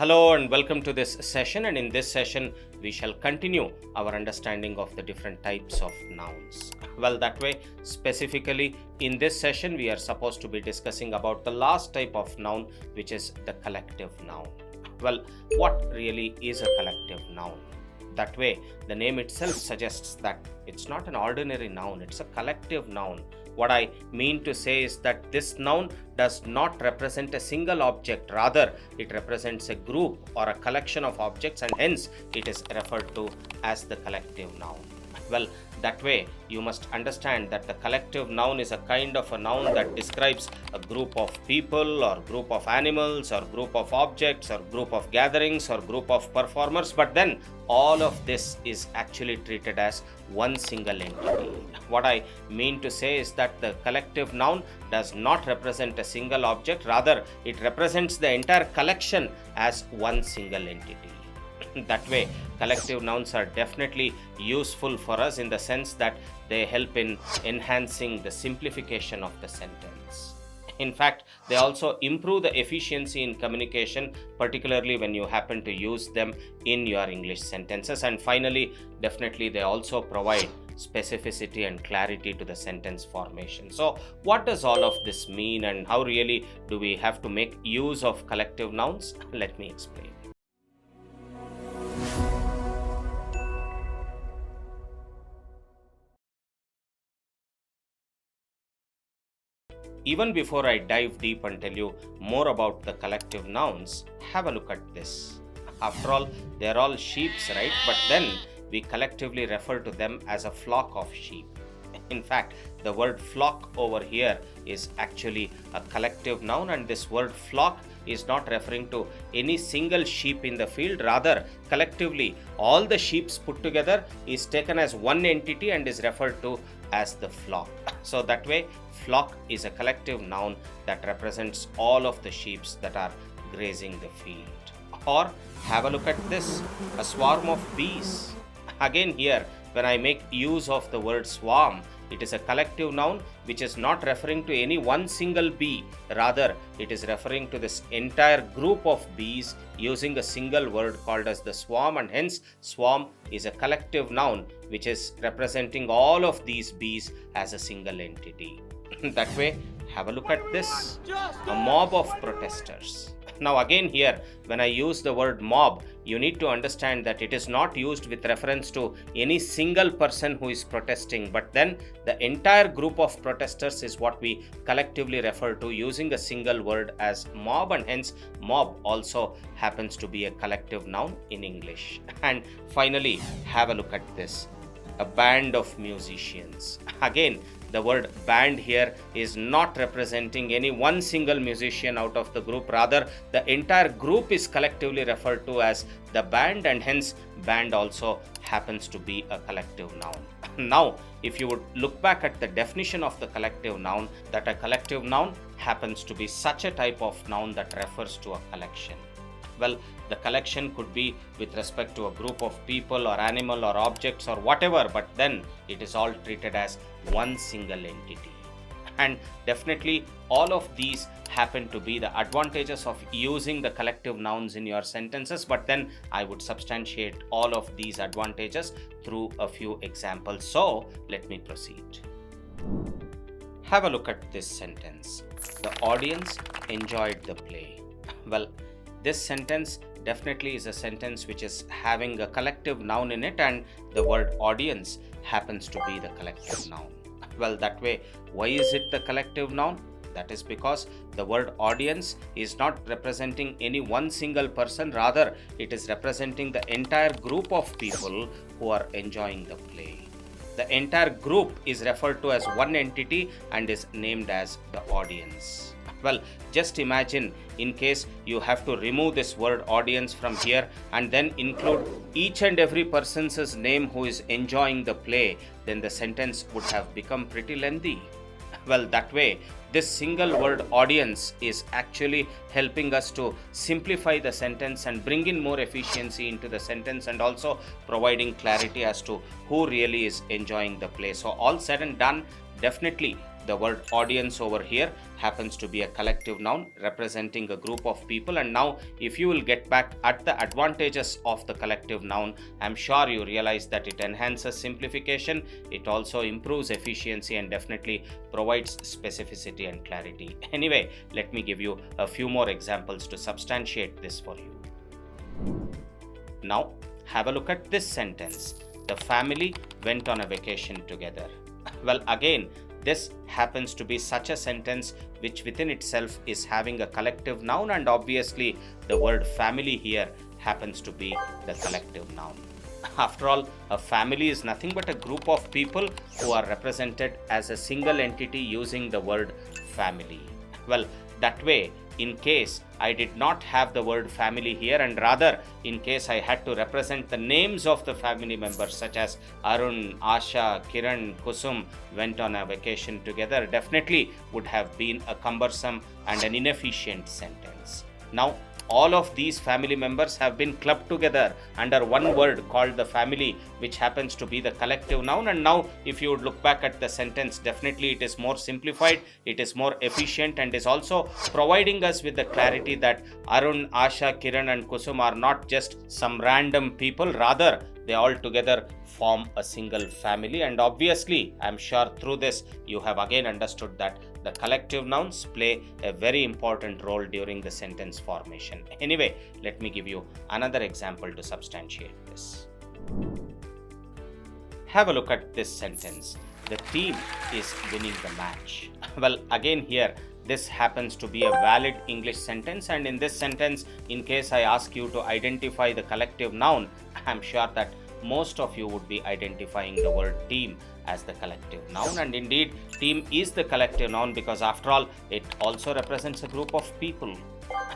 Hello and welcome to this session, and in this session we shall continue our understanding of the different types of nouns. Well, that way, specifically in this session we are supposed to be discussing about the last type of noun, which is the collective noun. Well, what really is a collective noun? That way, the name itself suggests that it's not an ordinary noun, it's a collective noun. What I mean to say is that this noun does not represent a single object, rather it represents a group or a collection of objects, and hence it is referred to as the collective noun. Well, that way you must understand that the collective noun is a kind of a noun that describes a group of people or group of animals or group of objects or group of gatherings or group of performers, but then all of this is actually treated as one single entity. What I mean to say is that the collective noun does not represent a single object, rather it represents the entire collection as one single entity. That way, collective nouns are definitely useful for us in the sense that they help in enhancing the simplification of the sentence. In fact, they also improve the efficiency in communication, particularly when you happen to use them in your English sentences. And finally, definitely they also provide specificity and clarity to the sentence formation. So, what does all of this mean, and how really do we have to make use of collective nouns? Let me explain. Even before I dive deep and tell you more about the collective nouns, have a look at this. After all, they are all sheep, right? But then we collectively refer to them as a flock of sheep. In fact, the word flock over here is actually a collective noun, and this word flock is not referring to any single sheep in the field. Rather, collectively, all the sheep put together is taken as one entity and is referred to as the flock. So that way, flock is a collective noun that represents all of the sheep that are grazing the field. Or have a look at this, a swarm of bees. Again here, when I make use of the word swarm, it is a collective noun which is not referring to any one single bee. Rather, it is referring to this entire group of bees using a single word called as the swarm, and hence swarm is a collective noun which is representing all of these bees as a single entity. That way, have a look at this, a mob of protesters. Now again here, when I use the word mob, you need to understand that it is not used with reference to any single person who is protesting, but then the entire group of protesters is what we collectively refer to using a single word as mob, and hence mob also happens to be a collective noun in English. And finally, have a look at this, a band of musicians. Again, the word band here is not representing any one single musician out of the group. Rather, the entire group is collectively referred to as the band, and hence band also happens to be a collective noun. Now, if you would look back at the definition of the collective noun, that a collective noun happens to be such a type of noun that refers to a collection. Well, the collection could be with respect to a group of people or animal or objects or whatever, but then it is all treated as one single entity. And definitely all of these happen to be the advantages of using the collective nouns in your sentences, but then I would substantiate all of these advantages through a few examples. So let me proceed. Have a look at this sentence. The audience enjoyed the play. Well, this sentence definitely is a sentence which is having a collective noun in it, and the word audience happens to be the collective noun. Well, that way, why is it the collective noun? That is because the word audience is not representing any one single person, rather it is representing the entire group of people who are enjoying the play. The entire group is referred to as one entity and is named as the audience. Well, just imagine in case you have to remove this word audience from here and then include each and every person's name who is enjoying the play, then the sentence would have become pretty lengthy. Well, that way, this single word audience is actually helping us to simplify the sentence and bring in more efficiency into the sentence, and also providing clarity as to who really is enjoying the play. So all said and done, definitely the word audience over here happens to be a collective noun representing a group of people. And now if you will get back at the advantages of the collective noun, I'm sure you realize that it enhances simplification, it also improves efficiency, and definitely provides specificity and clarity. Anyway, let me give you a few more examples to substantiate this for you. Now have a look at this sentence. The family went on a vacation together. Well, again, this happens to be such a sentence which within itself is having a collective noun, and obviously the word family here happens to be the collective noun. After all, a family is nothing but a group of people who are represented as a single entity using the word family. Well, that way, in case I did not have the word family here, and rather in case I had to represent the names of the family members such as Arun, Asha, Kiran, Kusum went on a vacation together, definitely would have been a cumbersome and an inefficient sentence. Now all of these family members have been clubbed together under one word called the family, which happens to be the collective noun. And now if you would look back at the sentence, definitely it is more simplified, it is more efficient, and is also providing us with the clarity that Arun, Asha, Kiran and Kusum are not just some random people, rather they all together form a single family. And obviously I'm sure through this you have again understood that the collective nouns play a very important role during the sentence formation. Anyway, let me give you another example to substantiate this. Have a look at this sentence. The team is winning the match. Well, again here, this happens to be a valid English sentence, and in this sentence, in case I ask you to identify the collective noun, I'm sure that most of you would be identifying the word team as the collective noun. And indeed, team is the collective noun because after all, it also represents a group of people.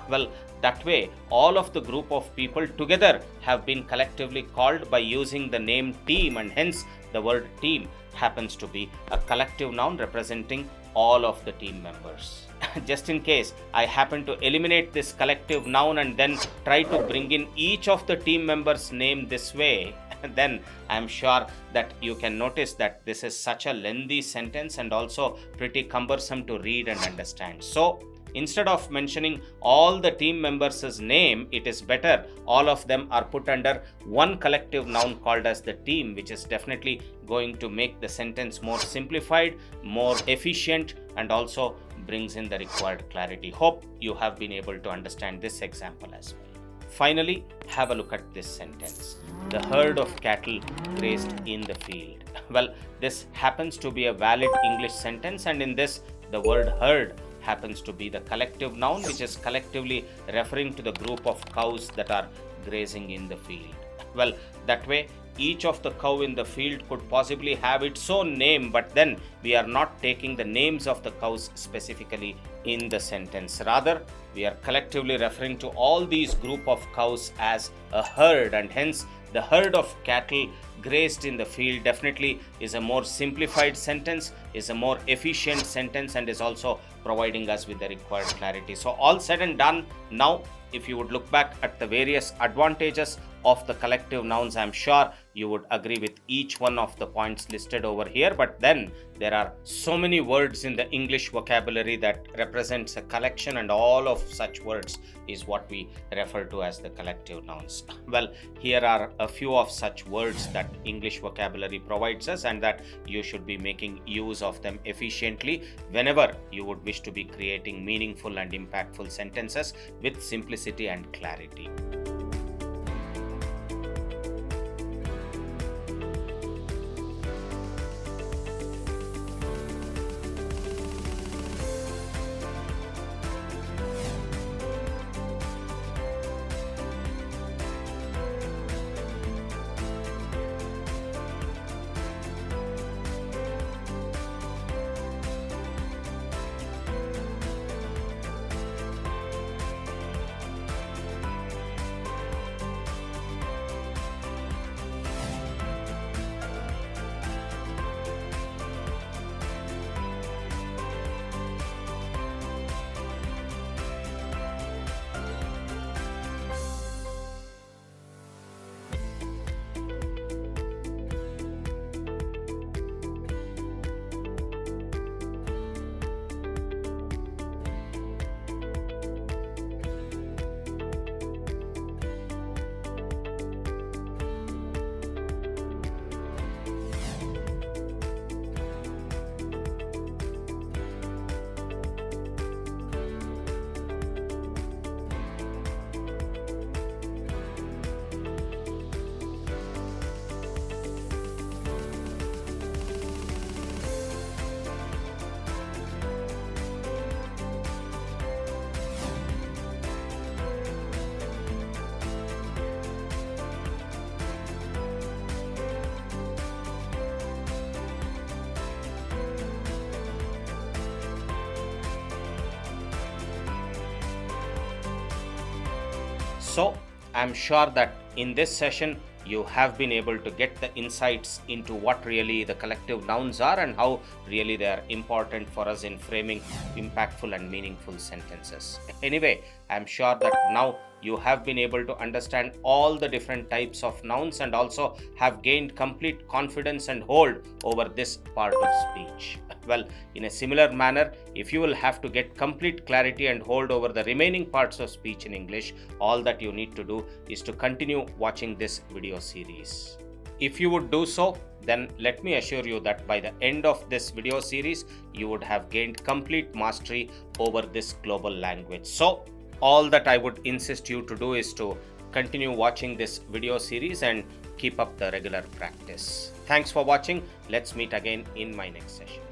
Well, that way, all of the group of people together have been collectively called by using the name team, and hence the word team happens to be a collective noun representing all of the team members. Just in case I happen to eliminate this collective noun and then try to bring in each of the team members' name this way, then I'm sure that you can notice that this is such a lengthy sentence and also pretty cumbersome to read and understand. So instead of mentioning all the team members' name, it is better all of them are put under one collective noun called as the team, which is definitely going to make the sentence more simplified, more efficient, and also brings in the required clarity. Hope you have been able to understand this example as well. Finally, have a look at this sentence. The herd of cattle grazed in the field. Well, this happens to be a valid English sentence, and in this, the word herd happens to be the collective noun, which is collectively referring to the group of cows that are grazing in the field. Well, that way, each of the cow in the field could possibly have its own name, but then we are not taking the names of the cows specifically in the sentence. Rather, we are collectively referring to all these group of cows as a herd, and hence the herd of cattle grazed in the field definitely is a more simplified sentence, is a more efficient sentence, and is also providing us with the required clarity. So all said and done, now if you would look back at the various advantages of the collective nouns, I'm sure you would agree with each one of the points listed over here. But then there are so many words in the English vocabulary that represents a collection, and all of such words is what we refer to as the collective nouns. Well, here are a few of such words that English vocabulary provides us, and that you should be making use of them efficiently whenever you would wish to be creating meaningful and impactful sentences with simplicity and clarity. So, I'm sure that in this session, you have been able to get the insights into what really the collective nouns are and how really they are important for us in framing impactful and meaningful sentences. Anyway, I'm sure that now you have been able to understand all the different types of nouns and also have gained complete confidence and hold over this part of speech. Well, in a similar manner, if you will have to get complete clarity and hold over the remaining parts of speech in English, all that you need to do is to continue watching this video series. If you would do so, then let me assure you that by the end of this video series, you would have gained complete mastery over this global language. So, all that I would insist you to do is to continue watching this video series and keep up the regular practice. Thanks for watching. Let's meet again in my next session.